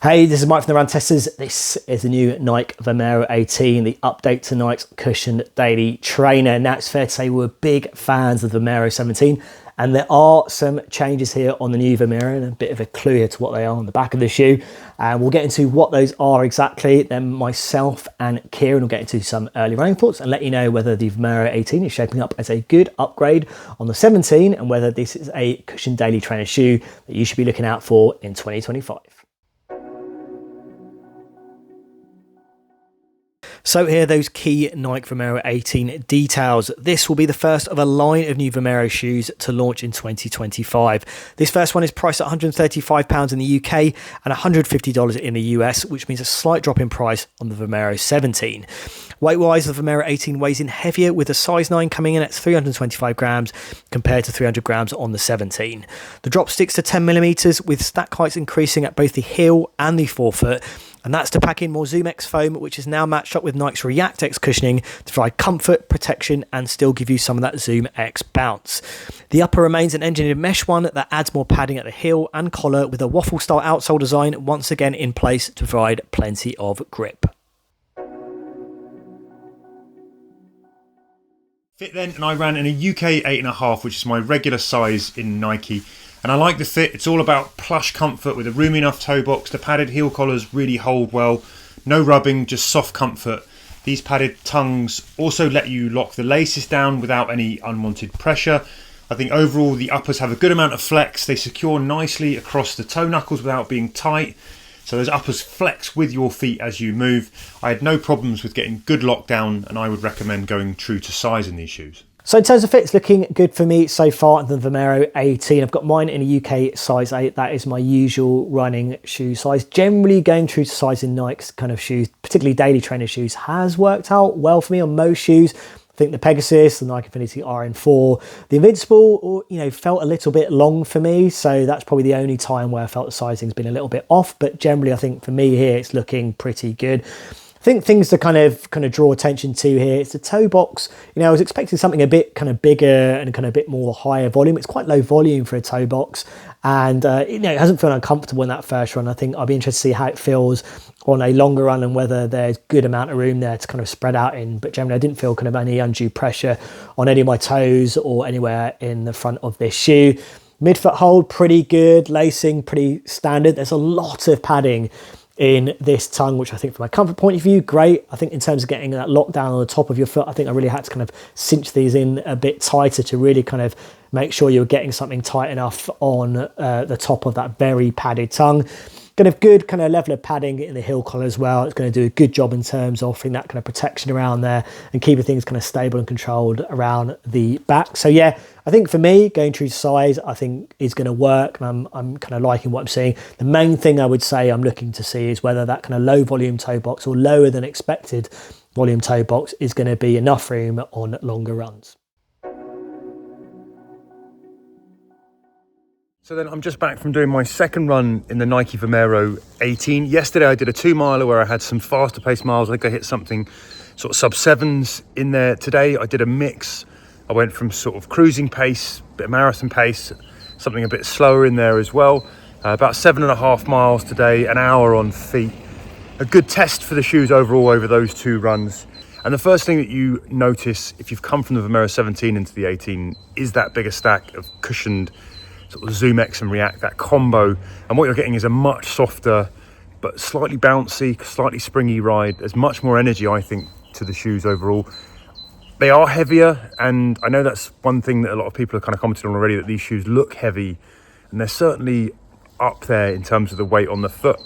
Hey, this is Mike from the Run Testers. This is the new Nike Vomero 18, the update to Nike's cushioned daily trainer. Now it's fair to say we're big fans of the Vomero 17, and there are some changes here on the new Vomero, and a bit of a clue here to what they are on the back of the shoe. And we'll get into what those are exactly. Then myself and Kieran will get into some early running thoughts and let you know whether the Vomero 18 is shaping up as a good upgrade on the 17 and whether this is a cushioned daily trainer shoe that you should be looking out for in 2025. So here are those key Nike Vomero 18 details. This will be the first of a line of new Vomero shoes to launch in 2025. This first one is priced at £135 in the UK and $150 in the US, which means a slight drop in price on the Vomero 17. Weight-wise, the Vomero 18 weighs in heavier, with a size 9 coming in at 325 grams compared to 300 grams on the 17. The drop sticks to 10mm, with stack heights increasing at both the heel and the forefoot. And that's to pack in more ZoomX foam, which is now matched up with Nike's ReactX cushioning to provide comfort, protection, and still give you some of that ZoomX bounce. The upper remains an engineered mesh one that adds more padding at the heel and collar, with a waffle-style outsole design once again in place to provide plenty of grip. Fit then, and I ran in a UK 8.5, which is my regular size in Nike. And I like the fit. It's all about plush comfort with a roomy enough toe box. The padded heel collars really hold well. No rubbing, just soft comfort. These padded tongues also let you lock the laces down without any unwanted pressure. I think overall the uppers have a good amount of flex. They secure nicely across the toe knuckles without being tight. So those uppers flex with your feet as you move. I had no problems with getting good lockdown, and I would recommend going true to size in these shoes. So in terms of fit, it's looking good for me so far in the Vomero 18. I've got mine in a UK size 8. That is my usual running shoe size. Generally going true to size in Nike's kind of shoes, particularly daily trainer shoes, has worked out well for me on most shoes. I think the Pegasus, the Nike Infinity RN4, the Invincible, felt a little bit long for me. So that's probably the only time where I felt the sizing's been a little bit off. But generally, I think for me here, it's looking pretty good. I think things to kind of draw attention to here, it's the toe box. I was expecting something a bit kind of bigger and kind of a bit more higher volume. It's quite low volume for a toe box, and it hasn't felt uncomfortable in that first run. I think I'll be interested to see how it feels on a longer run and whether there's good amount of room there to kind of spread out in. But generally, I didn't feel kind of any undue pressure on any of my toes or anywhere in the front of this shoe. Midfoot hold, pretty good. Lacing, pretty standard. There's a lot of padding in this tongue, which I think from a comfort point of view, great. I think in terms of getting that lockdown on the top of your foot, I think I really had to kind of cinch these in a bit tighter to really kind of make sure you're getting something tight enough on the top of that very padded tongue. Kind of good kind of level of padding in the heel collar as well. It's going to do a good job in terms of offering that kind of protection around there and keeping things kind of stable and controlled around the back. So yeah, I think for me, going true to size, I think is going to work. And I'm kind of liking what I'm seeing. The main thing I would say I'm looking to see is whether that kind of low volume toe box or lower than expected volume toe box is going to be enough room on longer runs. So then I'm just back from doing my second run in the Nike Vomero 18. Yesterday I did a 2-miler where I had some faster paced miles. I think I hit something sort of sub-7s in there. Today I did a mix. I went from sort of cruising pace, bit of marathon pace, something a bit slower in there as well. About 7.5 miles today, an hour on feet. A good test for the shoes overall over those 2 runs. And the first thing that you notice if you've come from the Vomero 17 into the 18 is that bigger stack of cushioned sort of ZoomX and React, that combo. And what you're getting is a much softer but slightly bouncy, slightly springy ride. There's much more energy, I think, to the shoes overall. They are heavier, and I know that's one thing that a lot of people have kind of commented on already, that these shoes look heavy, and they're certainly up there in terms of the weight on the foot.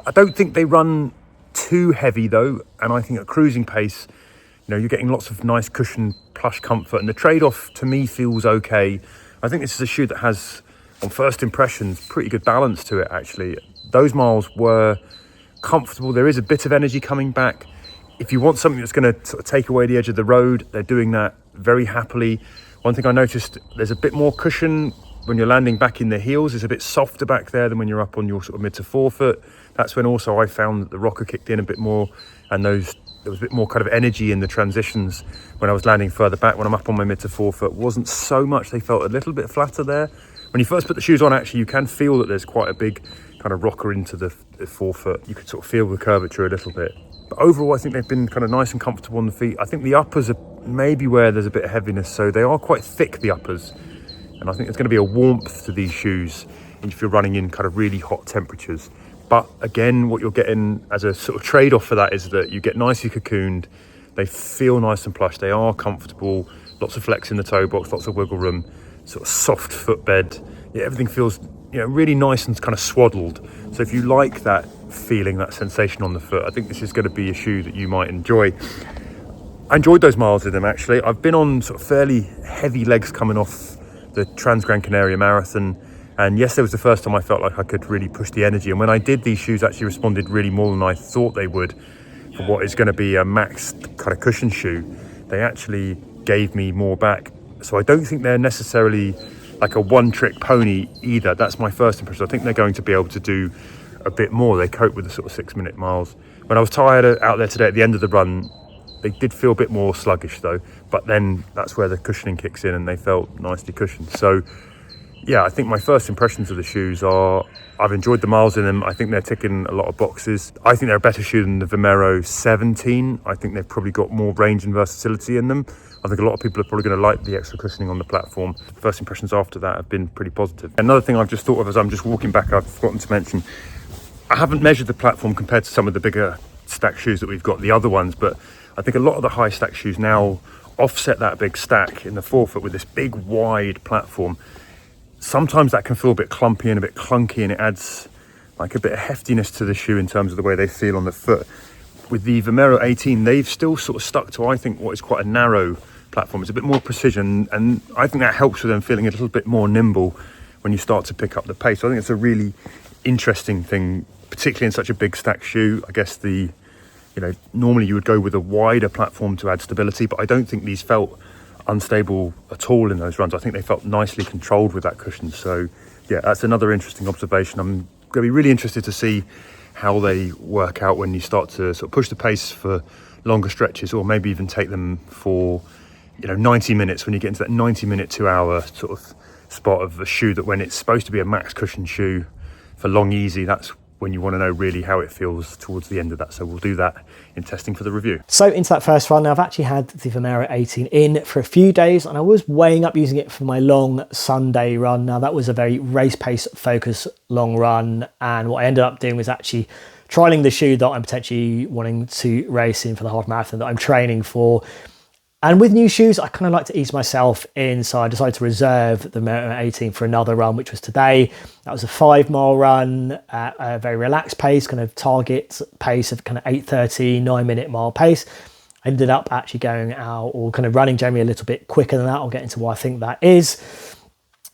I don't think they run too heavy though, and I think at cruising pace, you're getting lots of nice cushion, plush comfort, and the trade-off to me feels okay. I think this is a shoe that has, on first impressions, pretty good balance to it actually. Those miles were comfortable. There is a bit of energy coming back. If you want something that's going to sort of take away the edge of the road, they're doing that very happily. One thing I noticed, there's a bit more cushion when you're landing back in the heels. It's a bit softer back there than when you're up on your sort of mid to forefoot. That's when also I found that the rocker kicked in a bit more, and there was a bit more kind of energy in the transitions when I was landing further back. When I'm up on my mid to forefoot, wasn't so much. They felt a little bit flatter there. When you first put the shoes on, actually, you can feel that there's quite a big kind of rocker into the forefoot. You could sort of feel the curvature a little bit. But overall, I think they've been kind of nice and comfortable on the feet. I think the uppers are maybe where there's a bit of heaviness, so they are quite thick, the uppers. And I think there's going to be a warmth to these shoes if you're running in kind of really hot temperatures. But again, what you're getting as a sort of trade-off for that is that you get nicely cocooned. They feel nice and plush. They are comfortable. Lots of flex in the toe box, lots of wiggle room, sort of soft footbed. Yeah, everything feels, you know, really nice and kind of swaddled. So if you like that feeling, that sensation on the foot, I think this is going to be a shoe that you might enjoy. I enjoyed those miles in them, actually. I've been on sort of fairly heavy legs coming off the Trans Gran Canaria Marathon, and yesterday was the first time I felt like I could really push the energy. And when I did, these shoes actually responded really more than I thought they would for what is going to be a max kind of cushion shoe. They actually gave me more back. So I don't think they're necessarily like a one-trick pony either. That's my first impression. I think they're going to be able to do a bit more. They cope with the sort of 6-minute miles. When I was tired out there today at the end of the run, they did feel a bit more sluggish though, but then that's where the cushioning kicks in and they felt nicely cushioned. So yeah, I think my first impressions of the shoes are, I've enjoyed the miles in them. I think they're ticking a lot of boxes. I think they're a better shoe than the Vomero 17. I think they've probably got more range and versatility in them. I think a lot of people are probably going to like the extra cushioning on the platform. First impressions after that have been pretty positive. Another thing I've just thought of as I'm just walking back, I've forgotten to mention, I haven't measured the platform compared to some of the bigger stack shoes that we've got, the other ones, but I think a lot of the high stack shoes now offset that big stack in the forefoot with this big wide platform. Sometimes that can feel a bit clumpy and a bit clunky, and it adds like a bit of heftiness to the shoe in terms of the way they feel on the foot. With the Vomero 18, they've still sort of stuck to, I think, what is quite a narrow platform. It's a bit more precision, and I think that helps with them feeling a little bit more nimble when you start to pick up the pace. So I think it's a really interesting thing, particularly in such a big stack shoe. I guess normally you would go with a wider platform to add stability, but I don't think these felt unstable at all in those runs. I think they felt nicely controlled with that cushion. So yeah, that's another interesting observation. I'm going to be really interested to see how they work out when you start to sort of push the pace for longer stretches, or maybe even take them for 90 minutes, when you get into that 90-minute, 2-hour sort of spot of a shoe that, when it's supposed to be a max cushion shoe for long easy, that's when you want to know really how it feels towards the end of that. So we'll do that in testing for the review. So into that first run, now I've actually had the Vomero 18 in for a few days, and I was weighing up using it for my long Sunday run. Now that was a very race pace focus long run, and what I ended up doing was actually trialing the shoe that I'm potentially wanting to race in for the half marathon that I'm training for. And with new shoes, I kind of like to ease myself in, so I decided to reserve the Vomero 18 for another run, which was today. That was a 5-mile run at a very relaxed pace, kind of target pace of kind of 8:30, 9-minute mile pace. I ended up actually going out, or kind of running generally a little bit quicker than that. I'll get into why I think that is.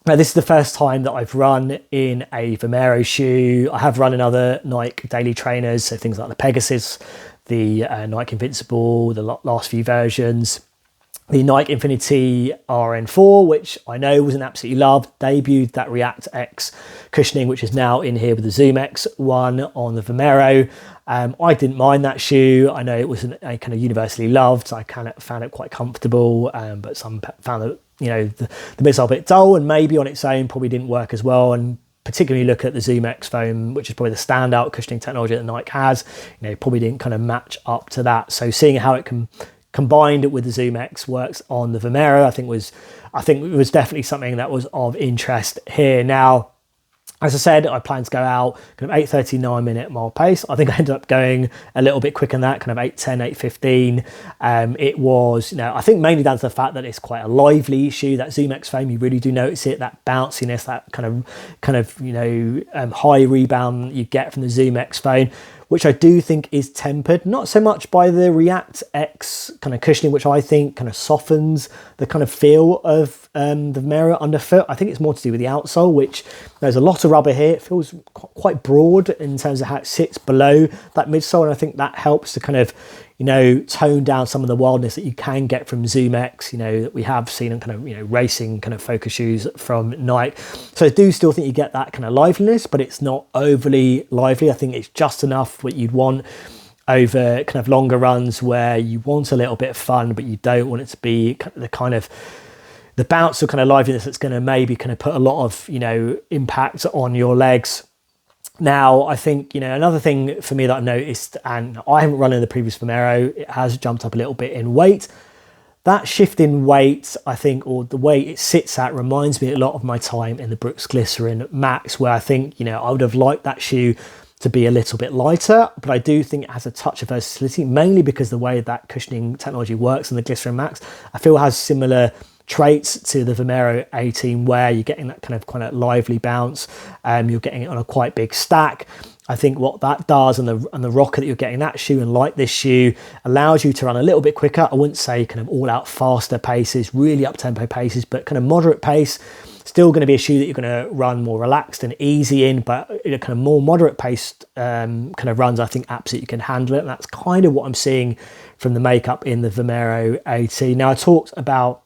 Now, this is the first time that I've run in a Vomero shoe. I have run in other Nike daily trainers, so things like the Pegasus, the Nike Invincible, the last few versions. The Nike Infinity RN4, which I know was an absolutely loved, debuted that ReactX cushioning, which is now in here with the ZoomX one on the Vomero. I didn't mind that shoe. I know it wasn't a kind of universally loved. I kind of found it quite comfortable, but some found that the midsole a bit dull, and maybe on its own probably didn't work as well. And particularly look at the ZoomX foam, which is probably the standout cushioning technology that Nike has, probably didn't kind of match up to that. So seeing how it can combined with the ZoomX works on the Vomero, I think it was definitely something that was of interest here. Now, as I said, I plan to go out kind of 8:30, 9-minute mile pace. I think I ended up going a little bit quicker than that, kind of 8:10, 8:15. It was, I think mainly down to the fact that it's quite a lively shoe. That ZoomX foam, you really do notice it, that bounciness, that kind of high rebound you get from the ZoomX foam, which I do think is tempered, not so much by the ReactX kind of cushioning, which I think kind of softens the kind of feel of the Vomero underfoot. I think it's more to do with the outsole, which there's a lot of rubber here. It feels quite broad in terms of how it sits below that midsole, and I think that helps to kind of tone down some of the wildness that you can get from ZoomX, that we have seen in kind of, racing kind of focus shoes from Nike. So I do still think you get that kind of liveliness, but it's not overly lively. I think it's just enough what you'd want over kind of longer runs where you want a little bit of fun, but you don't want it to be the bounce of kind of liveliness that's going to maybe kind of put a lot of, impact on your legs. Now, I think, another thing for me that I've noticed, and I haven't run in the previous Vomero, it has jumped up a little bit in weight. That shift in weight, I think, or the way it sits at, reminds me a lot of my time in the Brooks Glycerin Max, where I think, I would have liked that shoe to be a little bit lighter, but I do think it has a touch of versatility, mainly because the way that cushioning technology works in the Glycerin Max, I feel has similar traits to the Vomero 18, where you're getting that kind of lively bounce. You're getting it on a quite big stack. I think what that does, and the rocker that you're getting that shoe and like this shoe, allows you to run a little bit quicker. I wouldn't say kind of all out faster paces, really up tempo paces, but kind of moderate pace. Still going to be a shoe that you're going to run more relaxed and easy in, but kind of more moderate paced kind of runs, I think absolutely can handle it. And that's kind of what I'm seeing from the makeup in the Vomero 18. Now, I talked about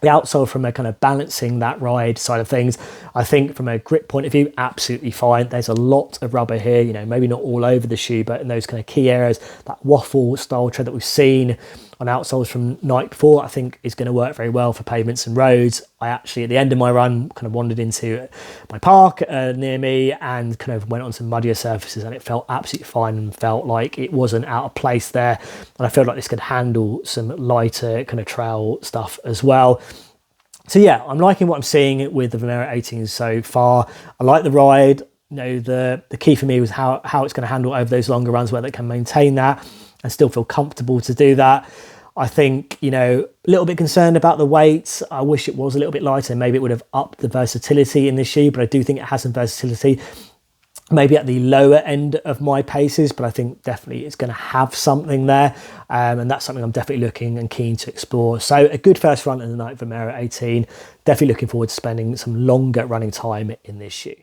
the outsole from a kind of balancing that ride side of things. I think from a grip point of view, absolutely fine. There's a lot of rubber here, maybe not all over the shoe, but in those kind of key areas, that waffle style tread that we've seen on outsoles from Nike before, I think is going to work very well for pavements and roads. I actually, at the end of my run, kind of wandered into my park near me and kind of went on some muddier surfaces, and it felt absolutely fine and felt like it wasn't out of place there. And I felt like this could handle some lighter kind of trail stuff as well. So yeah, I'm liking what I'm seeing with the Vomero 18 so far. I like the ride. The key for me was how it's going to handle over those longer runs, whether it can maintain that and still feel comfortable to do that. I think, a little bit concerned about the weight. I wish it was a little bit lighter. Maybe it would have upped the versatility in this shoe, but I do think it has some versatility. Maybe at the lower end of my paces, but I think definitely it's going to have something there. And that's something I'm definitely looking and keen to explore. So a good first run in the Nike Vomero 18. Definitely looking forward to spending some longer running time in this shoe.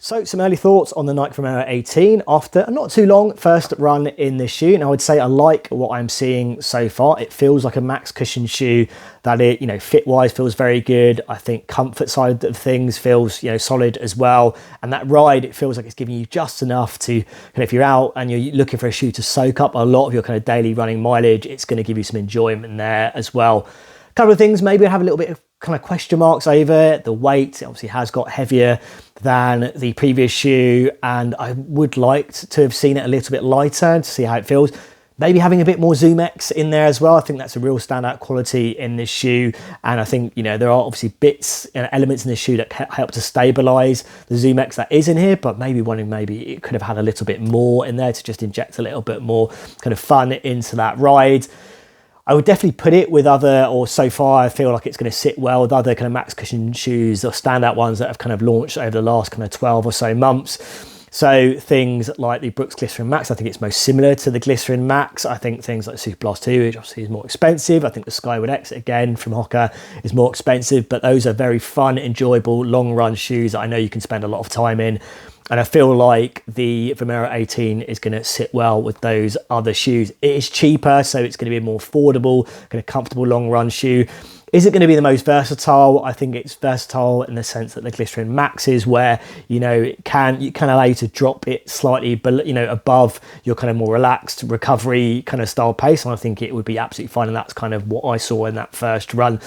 So some early thoughts on the Nike Vomero 18 after a not too long first run in this shoe. And I would say I like what I'm seeing so far. It feels like a max cushion shoe that it, fit wise feels very good. I think comfort side of things feels, solid as well. And that ride, it feels like it's giving you just enough to if you're out and you're looking for a shoe to soak up a lot of your kind of daily running mileage, it's going to give you some enjoyment there as well. A couple of things, maybe I have a little bit of kind of question marks over the weight. It obviously has got heavier than the previous shoe, and I would like to have seen it a little bit lighter to see how it feels. Maybe having a bit more ZoomX in there as well. I think that's a real standout quality in this shoe. And I think, there are obviously bits and elements in this shoe that help to stabilize the ZoomX that is in here, but maybe it could have had a little bit more in there to just inject a little bit more kind of fun into that ride. I would definitely put it with so far I feel like it's going to sit well with other kind of max cushion shoes or standout ones that have kind of launched over the last kind of 12 or so months. So things like the Brooks Glycerin Max, I think it's most similar to the Glycerin Max. I think things like Super Blast 2, which obviously is more expensive. I think the Skyward X, again, from Hoka is more expensive, but those are very fun, enjoyable, long run shoes that I know you can spend a lot of time in. And I feel like the Vomero 18 is going to sit well with those other shoes. It is cheaper, so it's going to be a more affordable, kind of comfortable long run shoe. Is it going to be the most versatile? I think it's versatile in the sense that the Glycerin Max is, where it can allow you to drop it slightly, but above your kind of more relaxed recovery kind of style pace. And I think it would be absolutely fine, and that's kind of what I saw in that first run.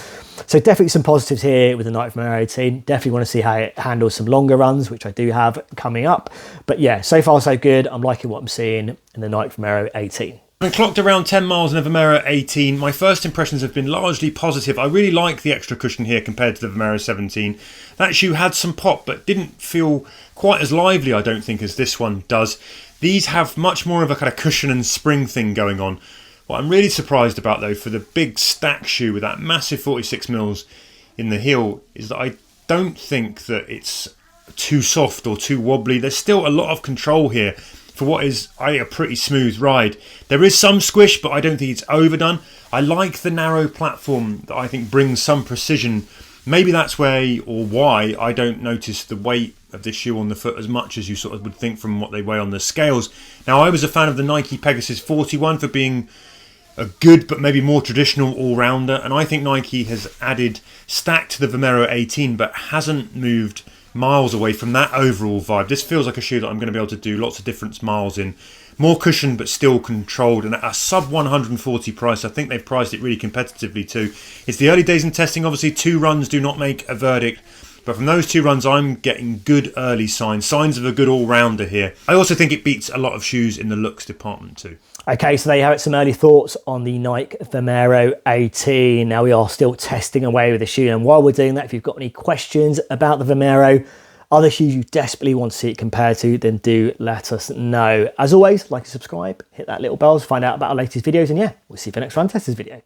So definitely some positives here with the Nike Vomero 18. Definitely want to see how it handles some longer runs, which I do have coming up. But yeah, so far so good. I'm liking what I'm seeing in the Nike Vomero 18. I clocked around 10 miles in the Vomero 18. My first impressions have been largely positive. I really like the extra cushion here compared to the Vomero 17. That shoe had some pop, but didn't feel quite as lively, I don't think, as this one does. These have much more of a kind of cushion and spring thing going on. What I'm really surprised about, though, for the big stack shoe with that massive 46 mils in the heel, is that I don't think that it's too soft or too wobbly. There's still a lot of control here for what is a pretty smooth ride. There is some squish, but I don't think it's overdone. I like the narrow platform that I think brings some precision. Maybe that's why I don't notice the weight of this shoe on the foot as much as you sort of would think from what they weigh on the scales. Now, I was a fan of the Nike Pegasus 41 for being a good but maybe more traditional all-rounder, and I think Nike has added stack to the Vomero 18 but hasn't moved miles away from that overall vibe. This feels like a shoe that I'm going to be able to do lots of different miles in. More cushion but still controlled, and at a sub 140 price. I think they've priced it really competitively too. It's the early days in testing. Obviously 2 runs do not make a verdict, But from those 2 runs, I'm getting good early signs of a good all-rounder here. I also think it beats a lot of shoes in the looks department too. Okay, so there you have it, some early thoughts on the Nike Vomero 18. Now we are still testing away with the shoe, and while we're doing that, if you've got any questions about the Vomero, other shoes you desperately want to see it compared to, then do let us know. As always, like and subscribe, hit that little bell to find out about our latest videos, and yeah, we'll see you for the next Run Testers video.